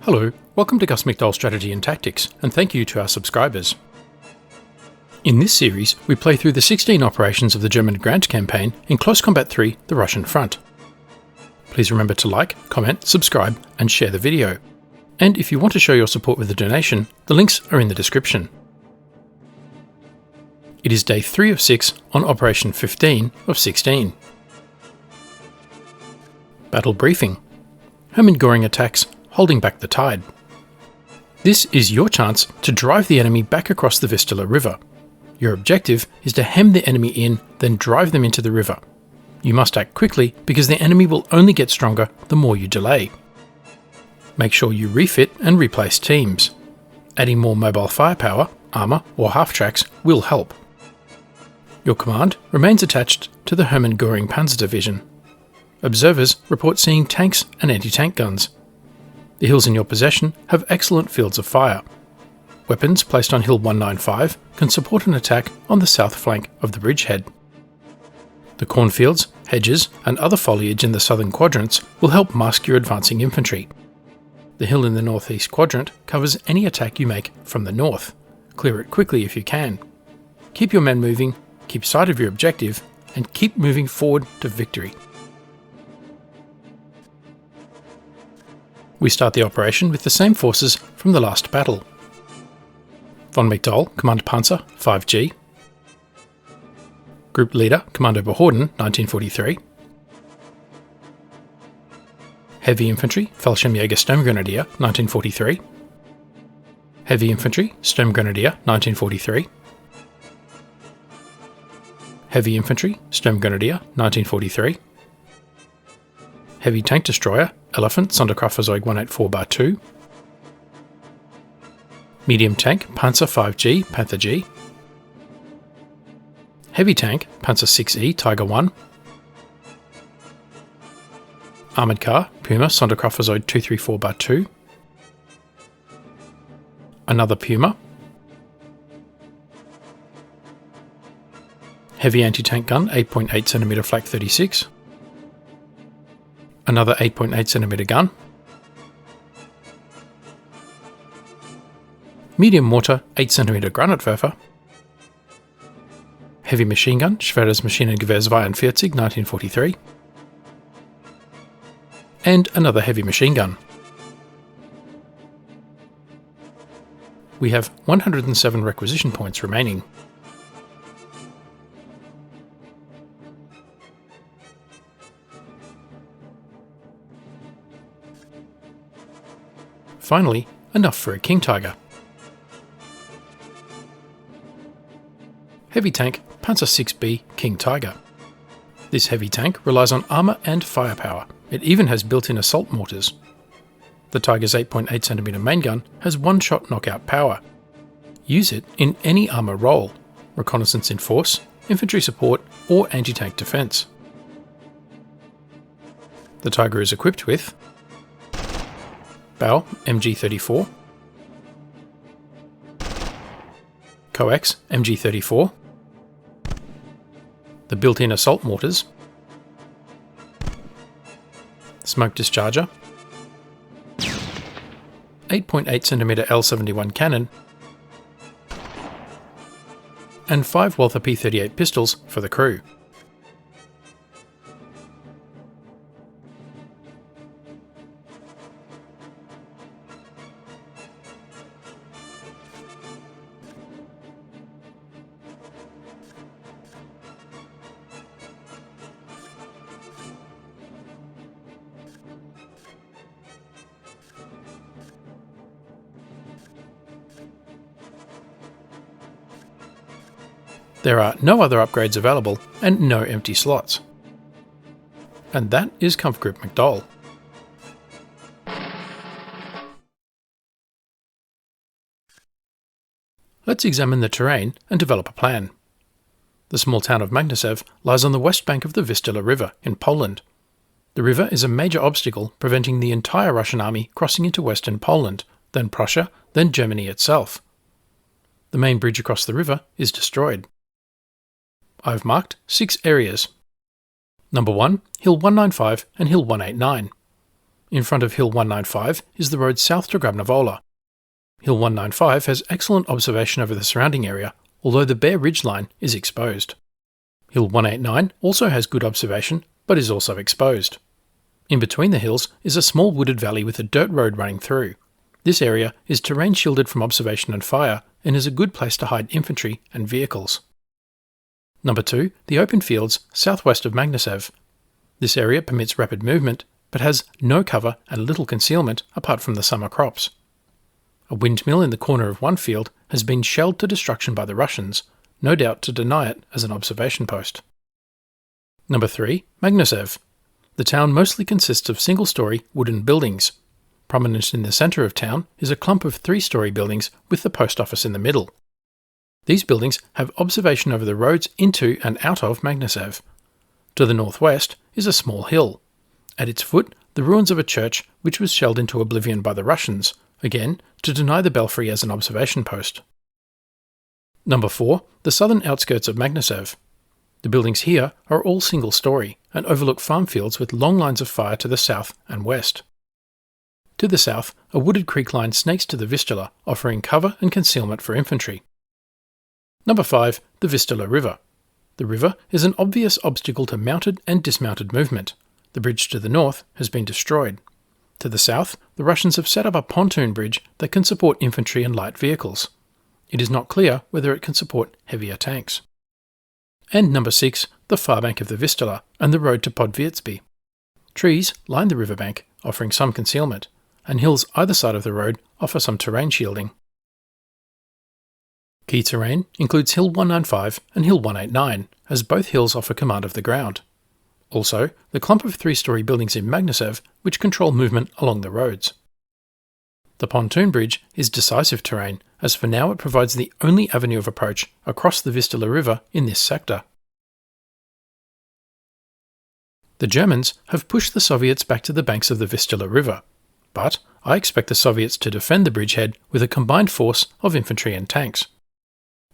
Hello, welcome to GusMcDoll Strategy and Tactics, and thank you to our subscribers. In this series, we play through the 16 operations of the German Grant campaign in Close Combat 3, the Russian front. Please remember to like, comment, subscribe, and share the video. And if you want to show your support with a donation, the links are in the description. It is day 3 of 6 on Operation 15 of 16. Battle Briefing. Hermann Goring attacks, holding back the tide. This is your chance to drive the enemy back across the Vistula river. Your objective is to hem the enemy in, then drive them into the river. You must act quickly because the enemy will only get stronger the more you delay. Make sure you refit and replace teams. Adding more mobile firepower, armour or half-tracks will help. Your command remains attached to the Hermann Goring Panzer Division. Observers report seeing tanks and anti-tank guns. The hills in your possession have excellent fields of fire. Weapons placed on Hill 195 can support an attack on the south flank of the bridgehead. The cornfields, hedges, and other foliage in the southern quadrants will help mask your advancing infantry. The hill in the northeast quadrant covers any attack you make from the north. Clear it quickly if you can. Keep your men moving, keep sight of your objective, and keep moving forward to victory. We start the operation with the same forces from the last battle. Von McDowell, Command Panzer, 5G. Group Leader, Commando Behorden, 1943. Heavy Infantry, Fallschirmjäger Sturmgrenadier, 1943. Heavy Infantry, Sturmgrenadier, 1943. Heavy Infantry, Sturmgrenadier, 1943. Heavy Tank Destroyer, Elephant, Sonderkraftfahrzeug 184-2. Medium Tank, Panzer 5G, Panther G. Heavy Tank, Panzer 6E, Tiger 1. Armoured Car, Puma, Sonderkraftfahrzeug 234-2. Another Puma. Heavy Anti-Tank Gun, 8.8cm Flak 36. Another 8.8cm gun. Medium mortar, 8cm Granatwerfer. Heavy machine gun, Schweres Maschinengewehr 42, 1943. And another heavy machine gun. We have 107 requisition points remaining. Finally, enough for a King Tiger. Heavy Tank, Panzer 6B, King Tiger. This heavy tank relies on armour and firepower. It even has built-in assault mortars. The Tiger's 8.8cm main gun has one-shot knockout power. Use it in any armour role, reconnaissance in force, infantry support, or anti-tank defence. The Tiger is equipped with Bow MG34, Coax MG34, the built-in assault mortars, smoke discharger, 8.8cm L71 cannon, and 5 Walther P38 pistols for the crew. There are no other upgrades available and no empty slots. And that is Kampfgruppe McDowell. Let's examine the terrain and develop a plan. The small town of Magnuszew lies on the west bank of the Vistula River in Poland. The river is a major obstacle preventing the entire Russian army crossing into western Poland, then Prussia, then Germany itself. The main bridge across the river is destroyed. I've marked 6 areas. Number 1, Hill 195 and Hill 189. In front of Hill 195 is the road south to Grabnovola. Hill 195 has excellent observation over the surrounding area, although the bare ridgeline is exposed. Hill 189 also has good observation, but is also exposed. In between the hills is a small wooded valley with a dirt road running through. This area is terrain shielded from observation and fire and is a good place to hide infantry and vehicles. Number 2, the open fields southwest of Magnuszew. This area permits rapid movement, but has no cover and little concealment apart from the summer crops. A windmill in the corner of one field has been shelled to destruction by the Russians, no doubt to deny it as an observation post. Number 3, Magnuszew. The town mostly consists of single-storey wooden buildings. Prominent in the centre of town is a clump of 3-storey buildings with the post office in the middle. These buildings have observation over the roads into and out of Magnuszew. To the northwest is a small hill. At its foot, the ruins of a church which was shelled into oblivion by the Russians, again to deny the belfry as an observation post. Number 4, the southern outskirts of Magnuszew. The buildings here are all single-storey and overlook farm fields with long lines of fire to the south and west. To the south, a wooded creek line snakes to the Vistula, offering cover and concealment for infantry. Number 5, the Vistula River. The river is an obvious obstacle to mounted and dismounted movement. The bridge to the north has been destroyed. To the south, the Russians have set up a pontoon bridge that can support infantry and light vehicles. It is not clear whether it can support heavier tanks. And number 6, the far bank of the Vistula and the road to Podviertsby. Trees line the riverbank, offering some concealment, and hills either side of the road offer some terrain shielding. Key terrain includes Hill 195 and Hill 189, as both hills offer command of the ground. Also, the clump of 3-storey buildings in Magnuszew which control movement along the roads. The pontoon bridge is decisive terrain, as for now it provides the only avenue of approach across the Vistula River in this sector. The Germans have pushed the Soviets back to the banks of the Vistula River, but I expect the Soviets to defend the bridgehead with a combined force of infantry and tanks.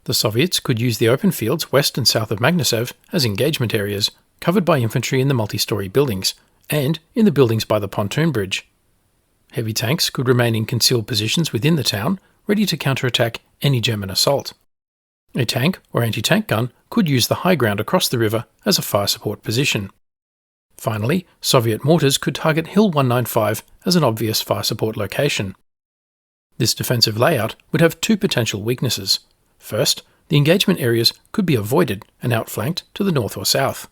The Soviets could use the open fields west and south of Magnuszew as engagement areas, covered by infantry in the multi-storey buildings, and in the buildings by the pontoon bridge. Heavy tanks could remain in concealed positions within the town, ready to counterattack any German assault. A tank or anti-tank gun could use the high ground across the river as a fire support position. Finally, Soviet mortars could target Hill 195 as an obvious fire support location. This defensive layout would have 2 potential weaknesses. First, the engagement areas could be avoided and outflanked to the north or south.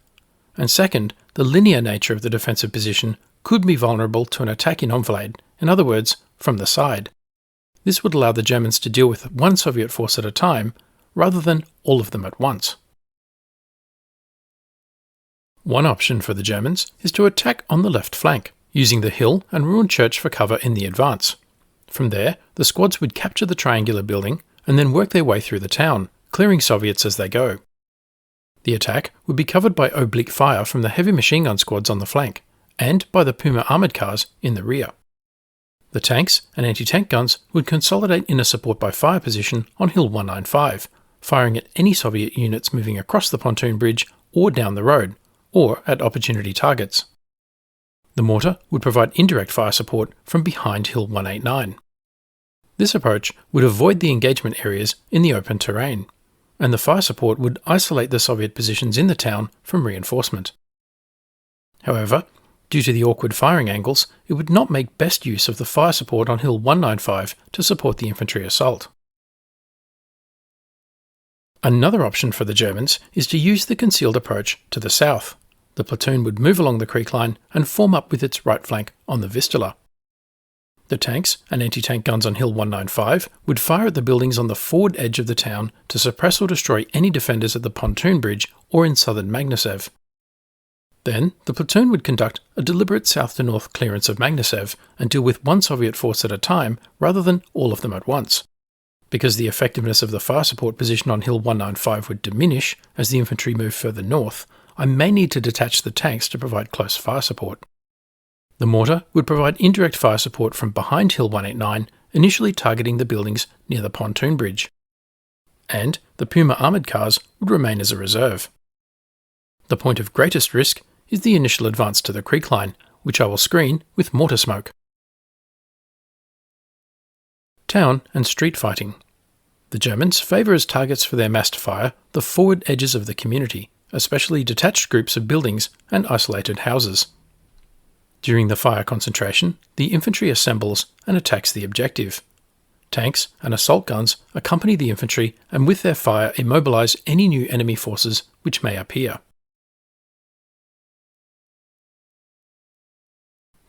And second, the linear nature of the defensive position could be vulnerable to an attack in enfilade, in other words, from the side. This would allow the Germans to deal with one Soviet force at a time, rather than all of them at once. One option for the Germans is to attack on the left flank, using the hill and ruined church for cover in the advance. From there, the squads would capture the triangular building and then work their way through the town, clearing Soviets as they go. The attack would be covered by oblique fire from the heavy machine gun squads on the flank, and by the Puma armoured cars in the rear. The tanks and anti-tank guns would consolidate in a support by fire position on Hill 195, firing at any Soviet units moving across the pontoon bridge or down the road, or at opportunity targets. The mortar would provide indirect fire support from behind Hill 189. This approach would avoid the engagement areas in the open terrain, and the fire support would isolate the Soviet positions in the town from reinforcement. However, due to the awkward firing angles, it would not make best use of the fire support on Hill 195 to support the infantry assault. Another option for the Germans is to use the concealed approach to the south. The platoon would move along the creek line and form up with its right flank on the Vistula. The tanks and anti-tank guns on Hill 195 would fire at the buildings on the forward edge of the town to suppress or destroy any defenders at the pontoon bridge or in southern Magnuszew. Then, the platoon would conduct a deliberate south-to-north clearance of Magnuszew and deal with one Soviet force at a time rather than all of them at once. Because the effectiveness of the fire support position on Hill 195 would diminish as the infantry moved further north, I may need to detach the tanks to provide close fire support. The mortar would provide indirect fire support from behind Hill 189, initially targeting the buildings near the pontoon bridge. And the Puma armoured cars would remain as a reserve. The point of greatest risk is the initial advance to the creek line, which I will screen with mortar smoke. Town and street fighting. The Germans favour as targets for their massed fire the forward edges of the community, especially detached groups of buildings and isolated houses. During the fire concentration, the infantry assembles and attacks the objective. Tanks and assault guns accompany the infantry and with their fire immobilise any new enemy forces which may appear.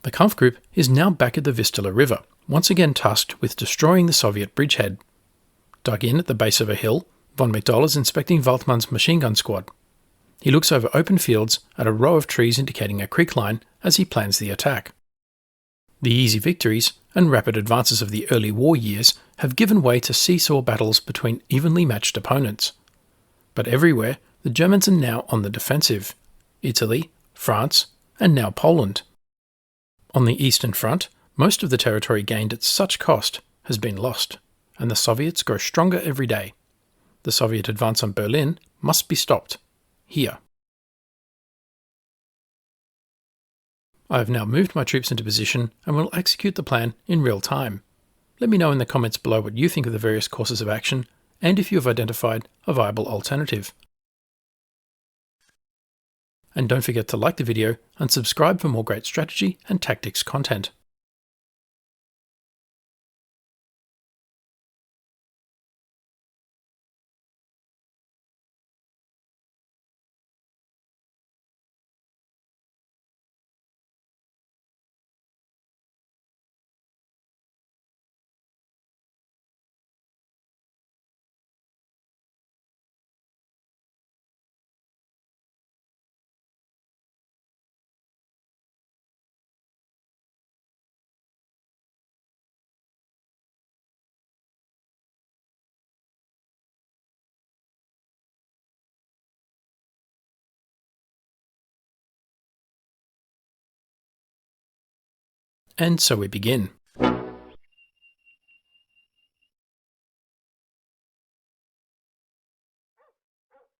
The Kampfgruppe is now back at the Vistula River, once again tasked with destroying the Soviet bridgehead. Dug in at the base of a hill, von McDowell is inspecting Waltmann's machine gun squad. He looks over open fields at a row of trees indicating a creek line as he plans the attack. The easy victories and rapid advances of the early war years have given way to seesaw battles between evenly matched opponents. But everywhere, the Germans are now on the defensive. Italy, France, and now Poland. On the Eastern Front, most of the territory gained at such cost has been lost, and the Soviets grow stronger every day. The Soviet advance on Berlin must be stopped. Here. I have now moved my troops into position and will execute the plan in real time. Let me know in the comments below what you think of the various courses of action and if you have identified a viable alternative. And don't forget to like the video and subscribe for more great strategy and tactics content. And so we begin.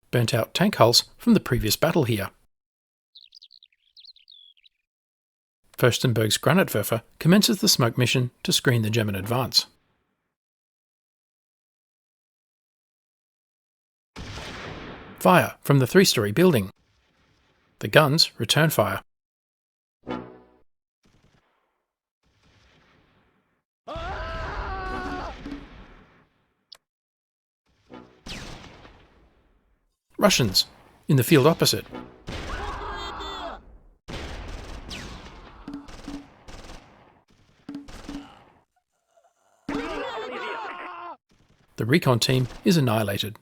Burnt out tank hulls from the previous battle here. Furstenberg's Granatwerfer commences the smoke mission to screen the German advance. Fire from the 3-story building. The guns return fire. Russians in the field opposite. The recon team is annihilated.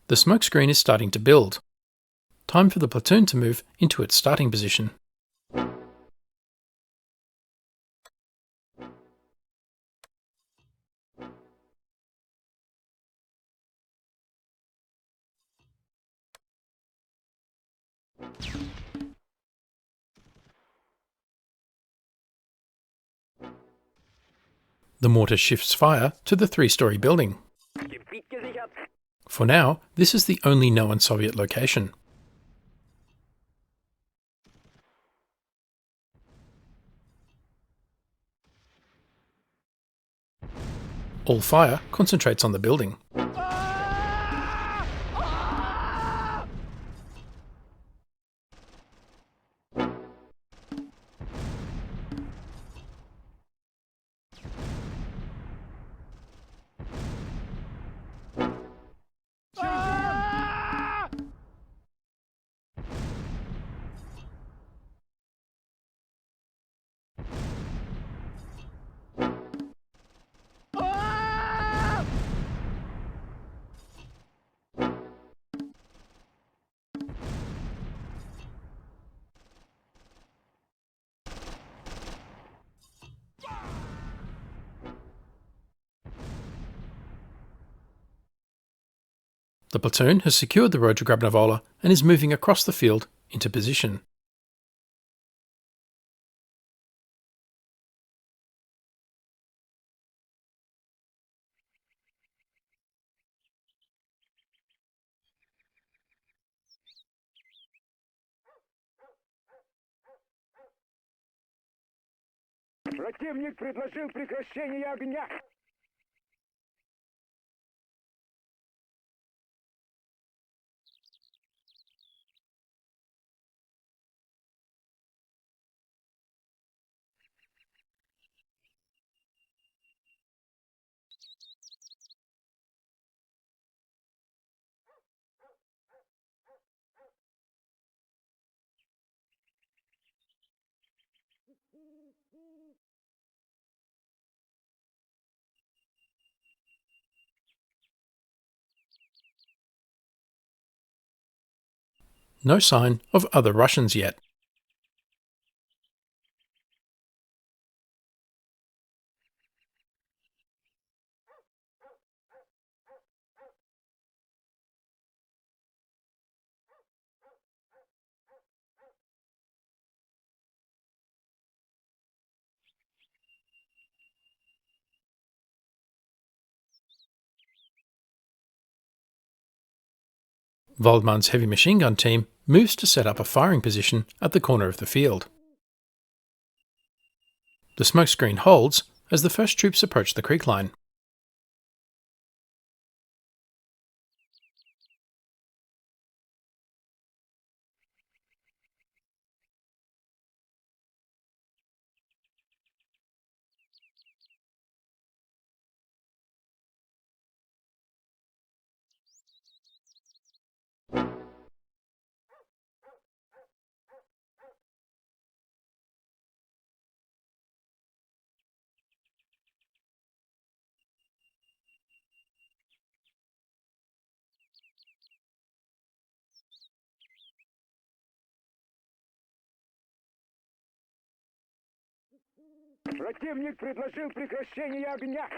The smoke screen is starting to build. Time for the platoon to move into its starting position. The mortar shifts fire to the 3-story building. For now, this is the only known Soviet location. All fire concentrates on the building. The platoon has secured the road to Grabnovola and is moving across the field into position. Противник предложил прекращение огня. No sign of other Russians yet. Waldmann's heavy machine gun team moves to set up a firing position at the corner of the field. The smoke screen holds as the first troops approach the creek line. Противник предложил прекращение огня.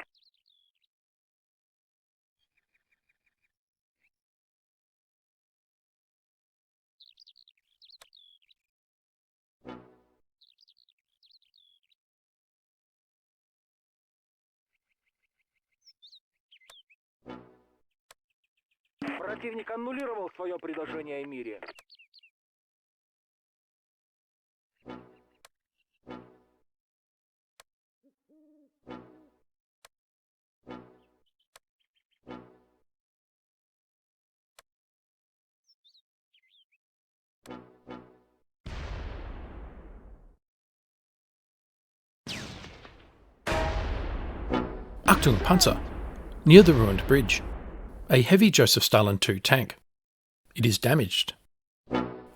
Противник аннулировал свое предложение о мире. Achtung Panzer! Near the ruined bridge. A heavy Joseph Stalin II tank. It is damaged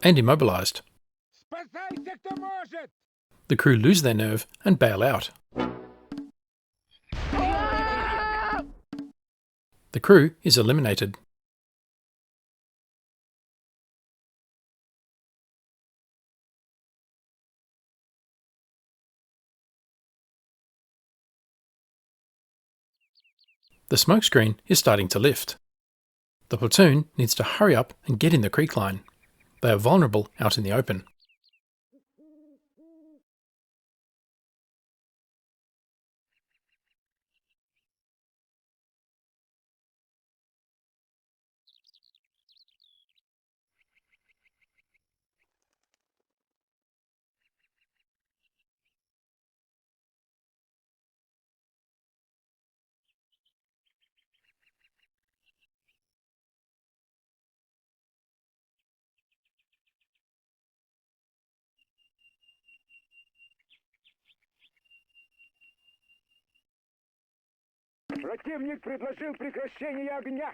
and immobilised. Спасайся, кто может! The crew lose their nerve and bail out. The crew is eliminated. The smokescreen is starting to lift. The platoon needs to hurry up and get in the creek line. They are vulnerable out in the open. Противник предложил прекращение огня.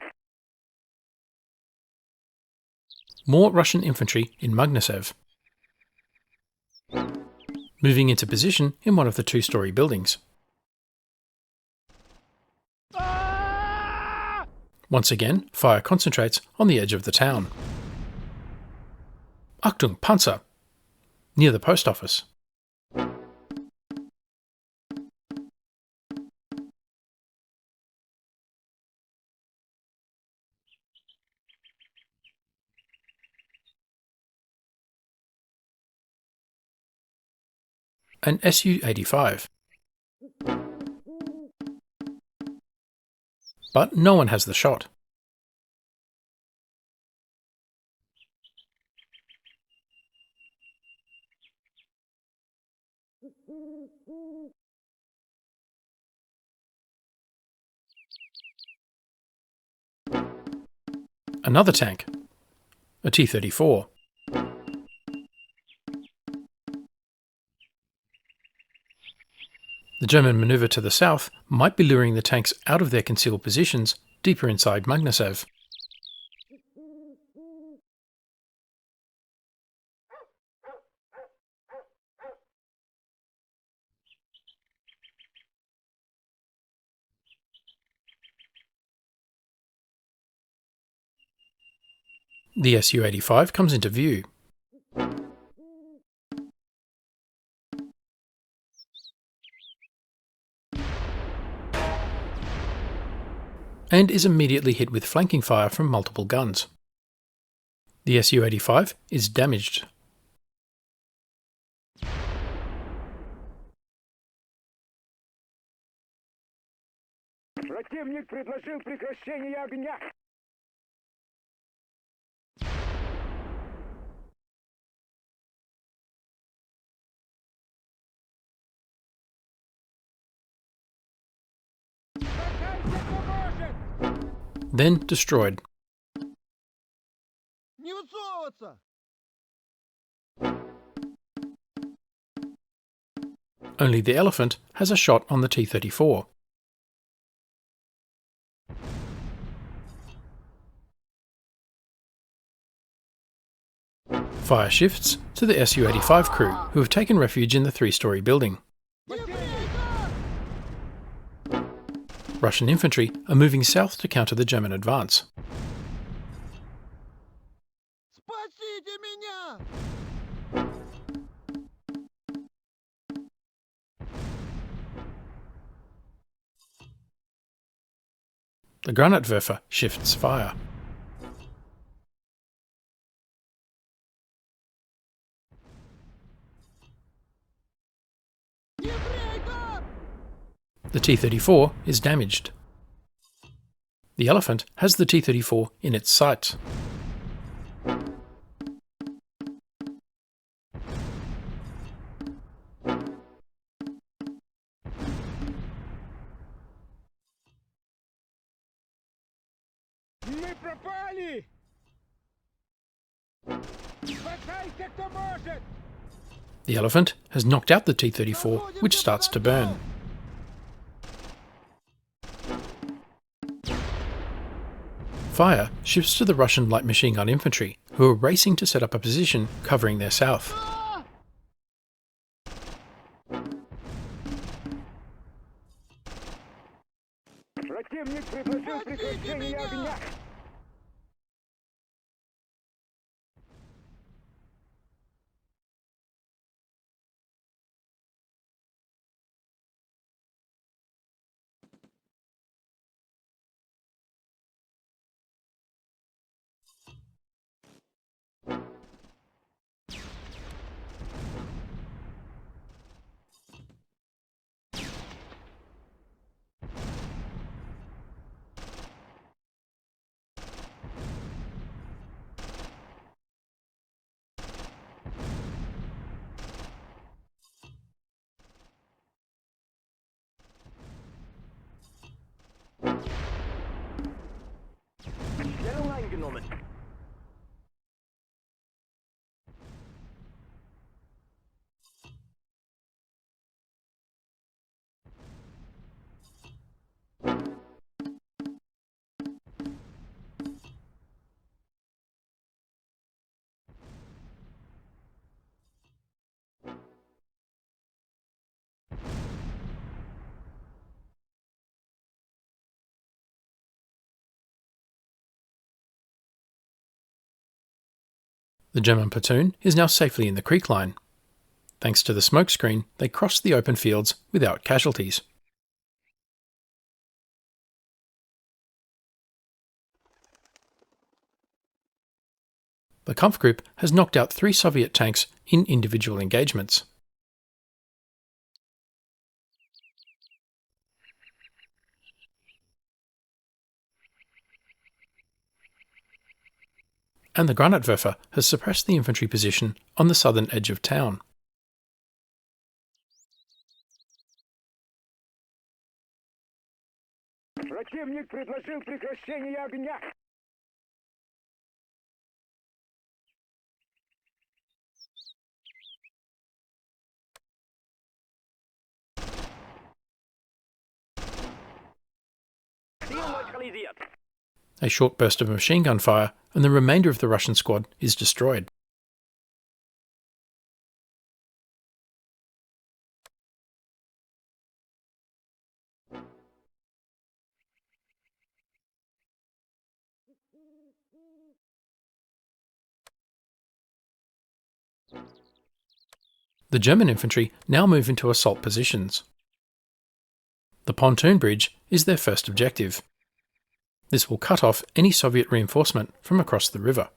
More Russian infantry in Magnuszew. Moving into position in one of the two-storey buildings. Once again, fire concentrates on the edge of the town. Achtung Panzer! Near the post office. an Su-85. But no one has the shot. Another tank, a T-34. The German manoeuvre to the south might be luring the tanks out of their concealed positions deeper inside Magnuszew. The Su-85 comes into view. And is immediately hit with flanking fire from multiple guns. The Su-85 is damaged. Противник предложил прекращение огня. Then destroyed. Не высовываться! Only the Elephant has a shot on the T-34. Fire shifts to the Su-85 crew, who have taken refuge in the three-storey building. Russian infantry are moving south to counter the German advance. Спасите меня! The Granatwerfer shifts fire. Еврейка! The T-34 is damaged. The Elephant has the T-34 in its sights. Мы пропали! Спасайся, кто может! The Elephant has knocked out the T-34, which starts to burn. Fire shifts to the Russian light machine gun infantry, who are racing to set up a position covering their south. Противник предложил прекращение огня. Stellung eingenommen. The German platoon is now safely in the creek line. Thanks to the smoke screen, they cross the open fields without casualties. The Kampfgruppe has knocked out 3 Soviet tanks in individual engagements. and the Granatwerfer has suppressed the infantry position on the southern edge of town. Противник предложил прекращение огня. Ziel neutralisiert. A short burst of machine gun fire, and the remainder of the Russian squad is destroyed. The German infantry now move into assault positions. The pontoon bridge is their first objective. This will cut off any Soviet reinforcement from across the river.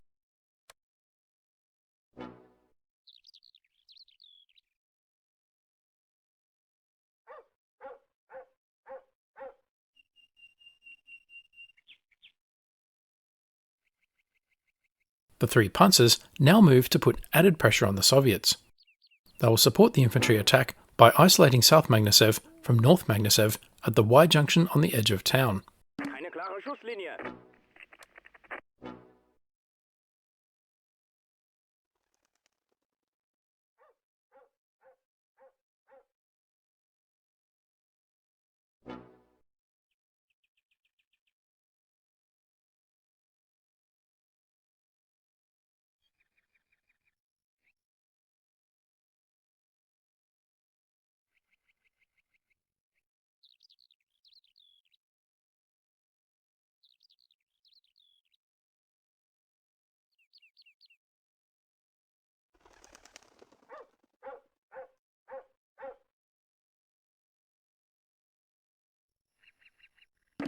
The three panzers now move to put added pressure on the Soviets. They will support the infantry attack by isolating South Magnuszew from North Magnuszew at the Y junction on the edge of town. Keine klare Schusslinie.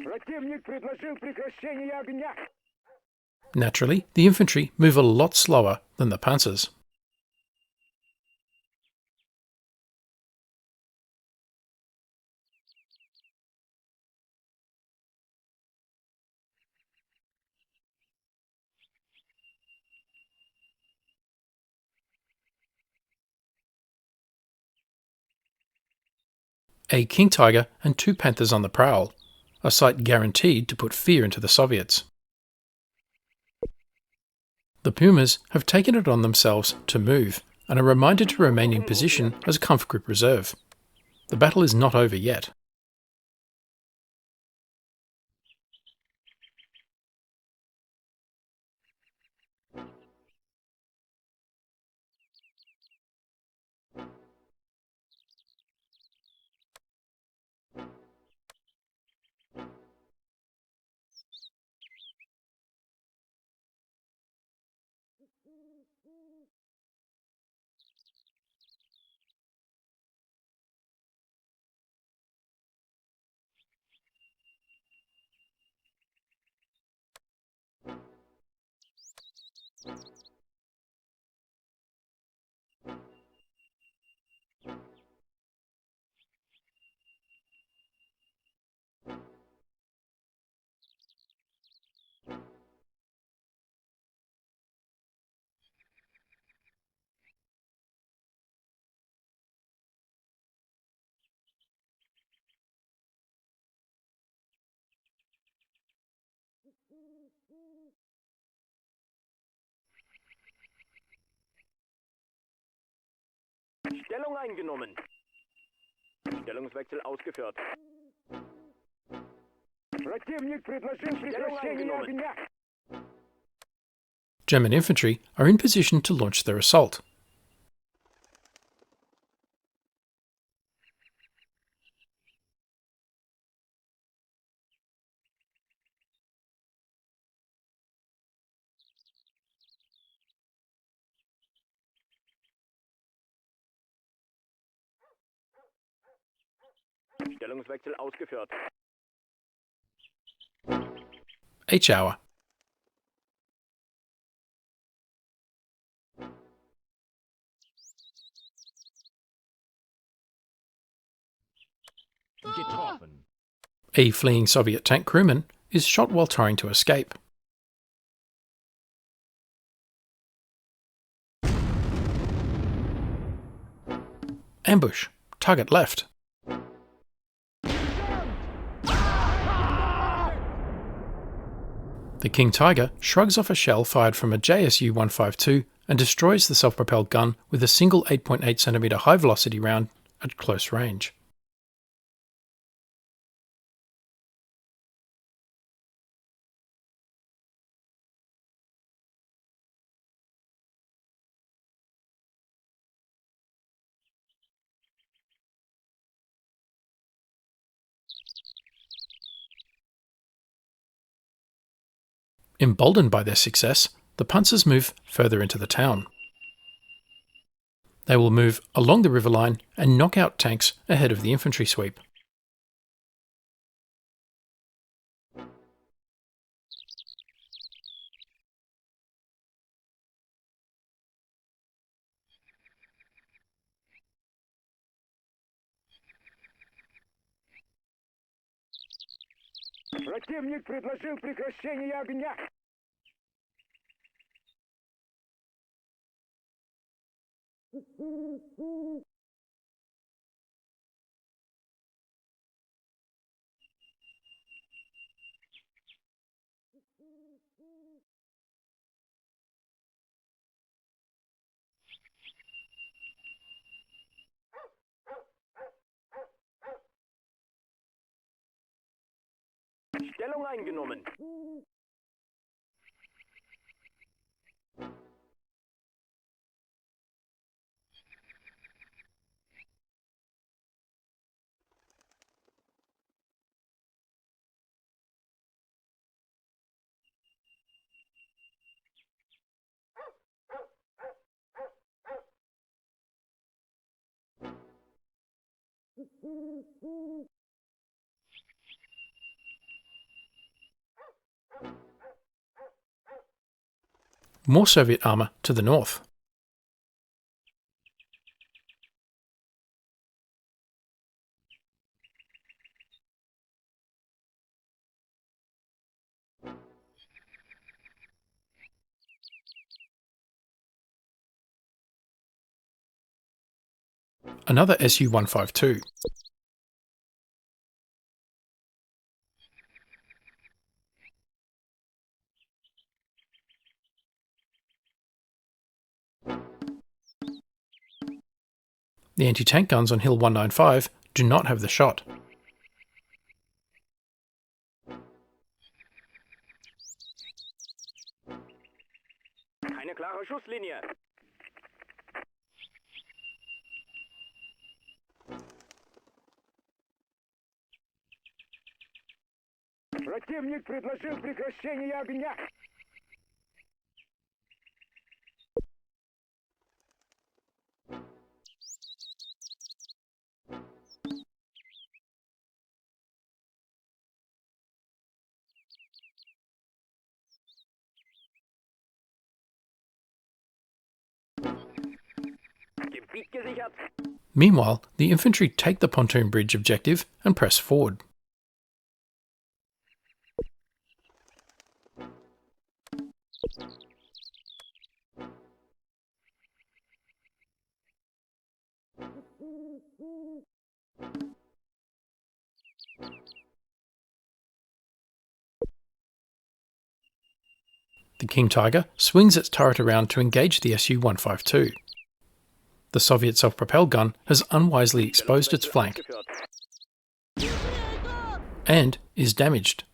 Противник предложил прекращение огня. Naturally, the infantry move a lot slower than the panzers. A King Tiger and two Panthers on the prowl, a sight guaranteed to put fear into the Soviets. The Pumas have taken it on themselves to move and are reminded to remain in position as Kampfgruppe Reserve. The battle is not over yet. Stellung eingenommen. Stellungswechsel ausgeführt. Противник предложил прекращение огня. German infantry are in position to launch their assault. Stellungswechsel ausgeführt. H-hour. Getroffen. A fleeing Soviet tank crewman is shot while trying to escape. Ambush! Target left! The King Tiger shrugs off a shell fired from a JSU-152 and destroys the self-propelled gun with a single 8.8cm high-velocity round at close range. Emboldened by their success, the Panzers move further into the town. They will move along the river line and knock out tanks ahead of the infantry sweep. Противник предложил прекращение огня. Stellung eingenommen. More Soviet armour to the north. Another Su-152. The anti-tank guns on Hill 195 do not have the shot. Eine klare Schusslinie. Противник предложил прекращение огня. Gebiet gesichert. Meanwhile, the infantry take the pontoon bridge objective and press forward. The King Tiger swings its turret around to engage the Su-152. The Soviet self-propelled gun has unwisely exposed its flank and is damaged.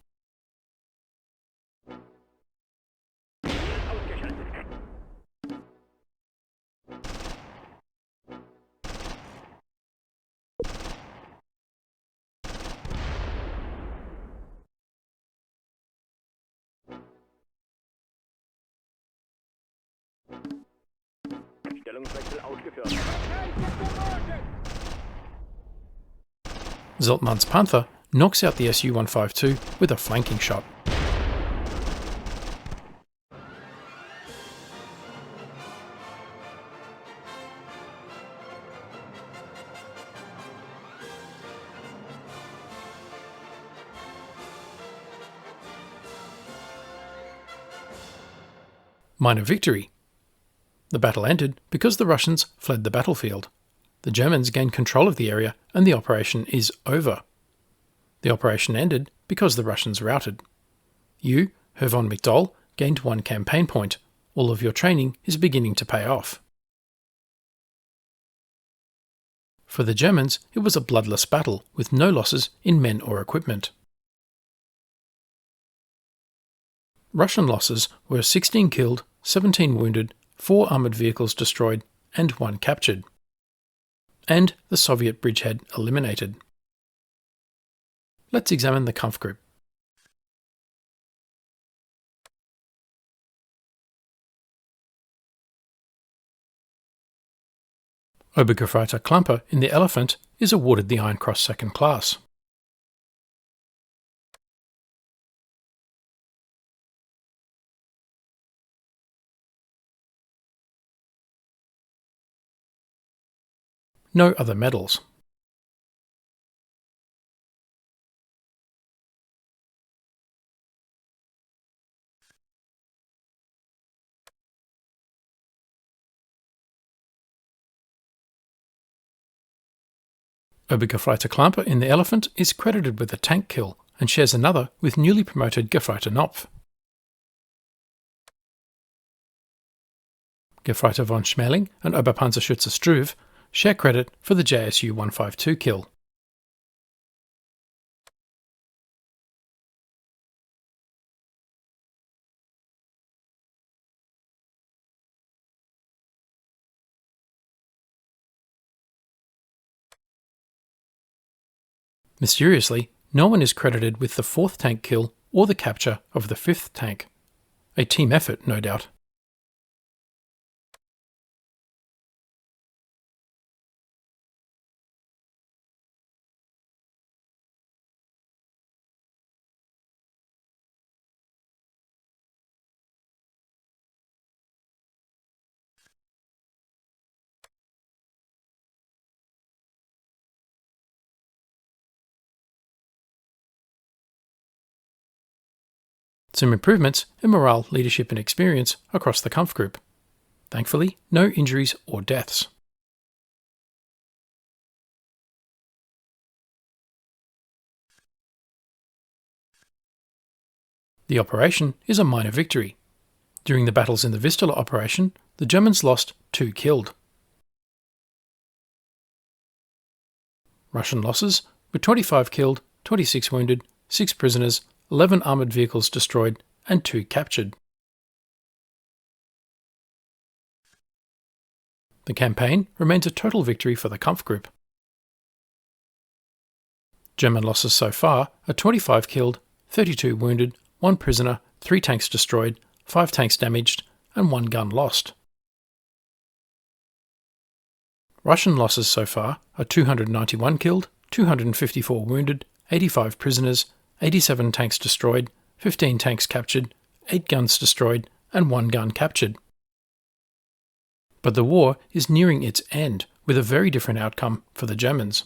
Stellungswechsel ausgeführt. Zeltmann's Panther knocks out the Su-152 with a flanking shot. Minor victory. The battle ended because the Russians fled the battlefield. The Germans gained control of the area and the operation is over. The operation ended because the Russians routed. You, Herr von McDoll, gained 1 campaign point. All of your training is beginning to pay off. For the Germans, it was a bloodless battle with no losses in men or equipment. Russian losses were 16 killed, 17 wounded, 4 armoured vehicles destroyed, and 1 captured. And the Soviet bridgehead eliminated. Let's examine the Kampfgruppe. Obergefreiter Klamper in the Elephant is awarded the Iron Cross Second Class. No other medals. Obergefreiter Klamper in the Elephant is credited with a tank kill and shares another with newly promoted Gefreiter Knopf. Gefreiter von Schmeling and Oberpanzerschütze Struve share credit for the JSU 152 kill. Mysteriously, no one is credited with the 4th tank kill or the capture of the 5th tank. A team effort, no doubt. Some improvements in morale, leadership and experience across the Kampfgruppe. Thankfully, no injuries or deaths. The operation is a minor victory. During the battles in the Vistula operation, the Germans lost 2 killed. Russian losses were 25 killed, 26 wounded, 6 prisoners, 11 armoured vehicles destroyed, and 2 captured. The campaign remains a total victory for the Kampfgruppe. German losses so far are 25 killed, 32 wounded, 1 prisoner, 3 tanks destroyed, 5 tanks damaged, and 1 gun lost. Russian losses so far are 291 killed, 254 wounded, 85 prisoners, 87 tanks destroyed, 15 tanks captured, 8 guns destroyed, and 1 gun captured. But the war is nearing its end, with a very different outcome for the Germans.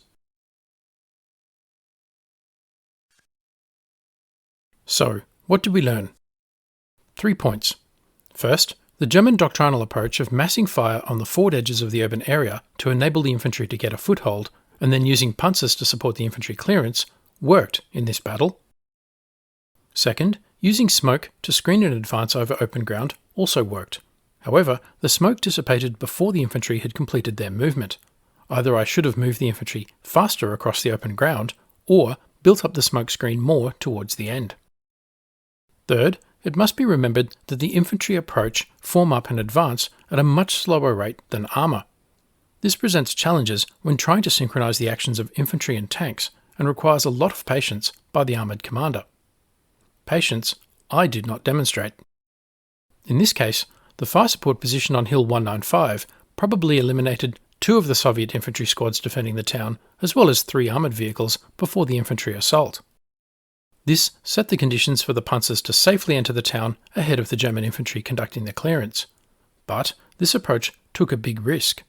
So, what did we learn? 3 points. First, the German doctrinal approach of massing fire on the forward edges of the urban area to enable the infantry to get a foothold, and then using panzers to support the infantry clearance, worked in this battle. Second, using smoke to screen in advance over open ground also worked. However, the smoke dissipated before the infantry had completed their movement. Either I should have moved the infantry faster across the open ground, or built up the smoke screen more towards the end. Third, it must be remembered that the infantry approach form up and advance at a much slower rate than armour. This presents challenges when trying to synchronise the actions of infantry and tanks, and requires a lot of patience by the armoured commander. Patience I did not demonstrate. In this case, the fire support position on Hill 195 probably eliminated 2 of the Soviet infantry squads defending the town, as well as 3 armoured vehicles before the infantry assault. This set the conditions for the panzers to safely enter the town ahead of the German infantry conducting the clearance. But this approach took a big risk.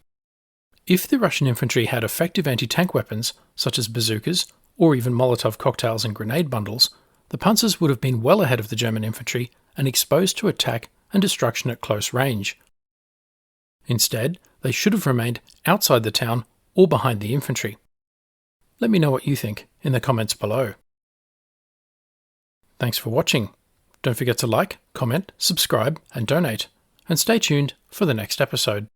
If the Russian infantry had effective anti-tank weapons, such as bazookas, or even Molotov cocktails and grenade bundles, the panzers would have been well ahead of the German infantry and exposed to attack and destruction at close range. Instead, they should have remained outside the town or behind the infantry? Let me know what you think in the comments below. Thanks for watching. Don't forget to like, comment, subscribe, and donate, and stay tuned for the next episode.